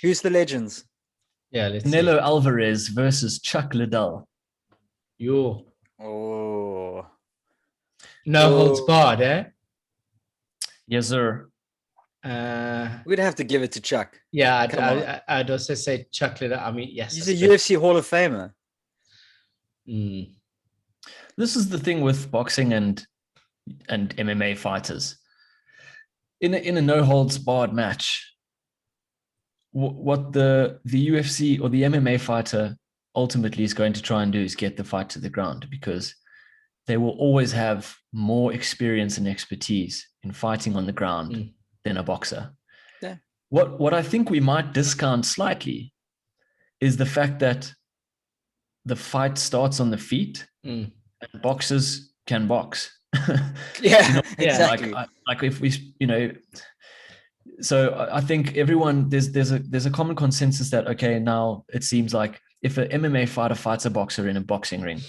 Who's the legends? Yeah, let's Canelo Alvarez versus Chuck Liddell. see. Yo. Oh, No holds barred, eh? Yes, sir. we'd have to give it to Chuck. Yeah, Come on. I'd also say Chuck Liddell. I mean, yes. He's a UFC Hall of Famer. This is the thing with boxing and MMA fighters. In a no holds barred match, what the UFC or the MMA fighter ultimately is going to try and do is get the fight to the ground, because they will always have more experience and expertise in fighting on the ground than a boxer. Yeah. What I think we might discount slightly is the fact that the fight starts on the feet and boxers can box. Yeah, exactly. Like if we, so I think everyone, there's a common consensus that, okay, now it seems like if an MMA fighter fights a boxer in a boxing ring,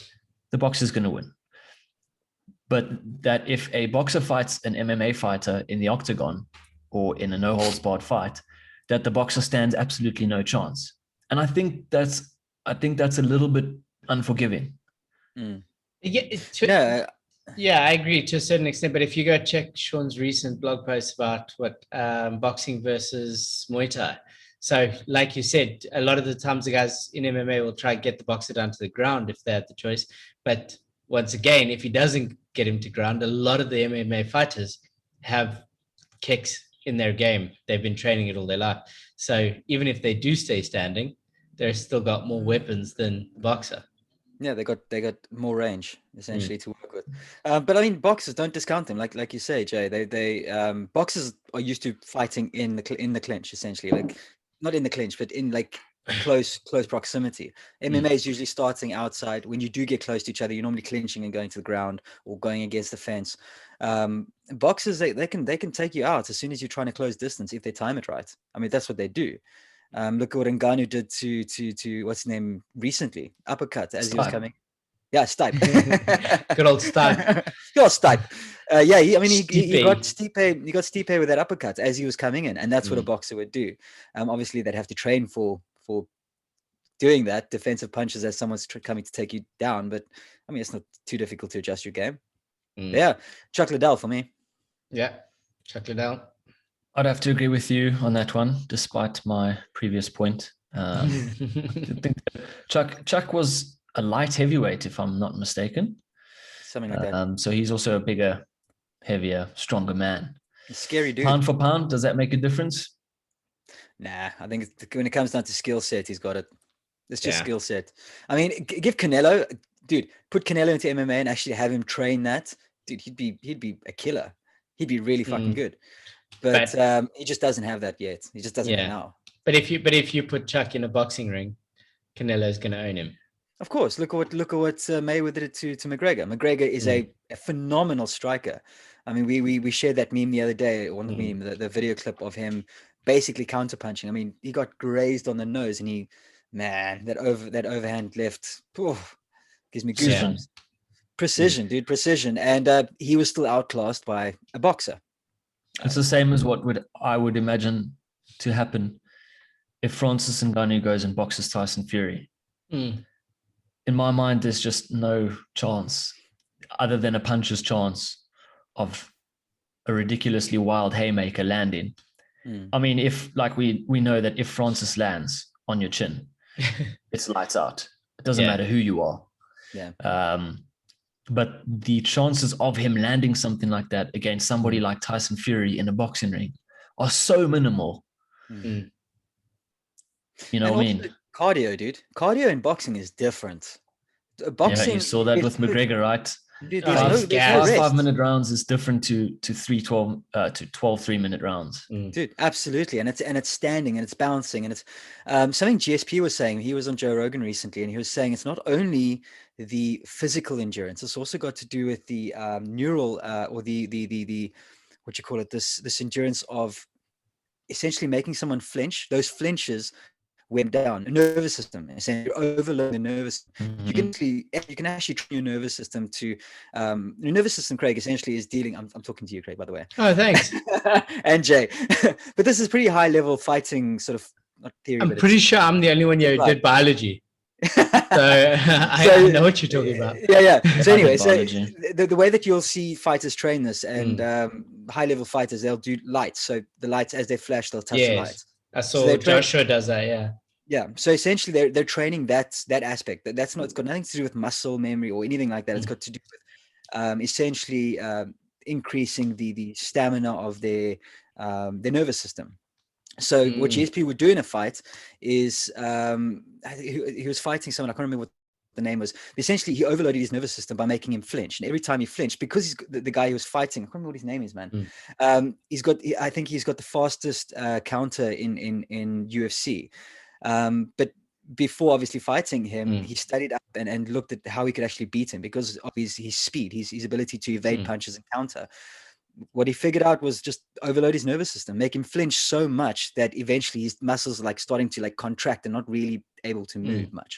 the boxer's going to win. But that if a boxer fights an MMA fighter in the octagon or in a no holds barred fight, that the boxer stands absolutely no chance. And I think that's a little bit unforgiving. Yeah, I agree to a certain extent. But if you go check Sean's recent blog post about boxing versus Muay Thai. So like you said, a lot of the times the guys in MMA will try and get the boxer down to the ground if they have the choice. But once again, if he doesn't get him to ground, a lot of the MMA fighters have kicks in their game. They've been training it all their life. So even if they do stay standing, they've still got more weapons than the boxer. Yeah, they got more range essentially to work with. But I mean, boxers, don't discount them. Like you say, Jay. They boxers are used to fighting in the clinch essentially, like not in the clinch, but in like close proximity. MMA is usually starting outside. When you do get close to each other, you're normally clinching and going to the ground or going against the fence. Boxers, they can take you out as soon as you're trying to close distance if they time it right. I mean, that's what they do. Look at what Ngannou did to what's his name recently, uppercut as he was coming. Yeah, Stipe. Good old Stipe. Good old Stipe. Yeah, he got Stipe with that uppercut as he was coming in, and that's what a boxer would do. Obviously, they'd have to train for doing that, defensive punches as someone's coming to take you down. But I mean, it's not too difficult to adjust your game. Yeah, Chuck Liddell for me. Yeah, Chuck Liddell. I'd have to agree with you on that one, despite my previous point. I think Chuck was a light heavyweight, if I'm not mistaken. Something like that. So he's also a bigger, heavier, stronger man. A scary dude. Pound for pound, does that make a difference? Nah, I think when it comes down to skill set, he's got it. It's just skill set. I mean, give Canelo, dude, put Canelo into MMA and actually have him train that. Dude, he'd be a killer. He'd be really fucking good. But he just doesn't have that yet. He just doesn't now. But if you put Chuck in a boxing ring, Canelo's going to own him. Of course. Look at what Mayweather did to McGregor. McGregor is a phenomenal striker. I mean, we shared that meme the other day. The video clip of him basically counterpunching. I mean, he got grazed on the nose, and that overhand left gives me goosebumps. Precision, dude, precision. And he was still outclassed by a boxer. It's the same as what I would imagine to happen if Francis Ngannou goes and boxes Tyson Fury. In my mind, there's just no chance other than a puncher's chance of a ridiculously wild haymaker landing. I mean, if like we know that if Francis lands on your chin, it's lights out. It doesn't matter who you are. Yeah. But the chances of him landing something like that against somebody like Tyson Fury in a boxing ring are so minimal. You know what I mean? Cardio, dude. Cardio in boxing is different. Boxing, you saw that with McGregor, right? Dude, 5-minute rounds is different to 12 3-minute rounds. Dude, absolutely. And it's standing and it's bouncing and it's something GSP was saying. He was on Joe Rogan recently, and he was saying it's not only the physical endurance, it's also got to do with the neural or the what you call it, this endurance of essentially making someone flinch. Those flinches wear down a nervous system, essentially overload the nervous. You can actually train your nervous system to your nervous system, Craig, essentially is dealing. I'm talking to you, Craig, by the way. Oh, thanks. And Jay. But this is pretty high level fighting sort of not theory. I'm but pretty sure I'm the only one here who Right. did biology. So I know what you're talking about. Yeah. So I did anyway, so biology. the way that you'll see fighters train this, and high level fighters, they'll do lights. So the lights, as they flash, they'll touch the lights. I So saw they're Joshua does that. Yeah. Yeah. So essentially, they're training that aspect. That's not. It's got nothing to do with muscle memory or anything like that. It's got to do with essentially increasing the stamina of their nervous system. So what GSP would do in a fight is he was fighting someone, I can't remember what the name was. Essentially, he overloaded his nervous system by making him flinch, and every time he flinched, because he's the guy he was fighting, I can't remember what his name is, man. I think he's got the fastest counter in UFC. But before obviously fighting him, he studied up and looked at how he could actually beat him because of his speed, his ability to evade punches and counter. What he figured out was just overload his nervous system, make him flinch so much that eventually his muscles are like starting to like contract and not really able to move much.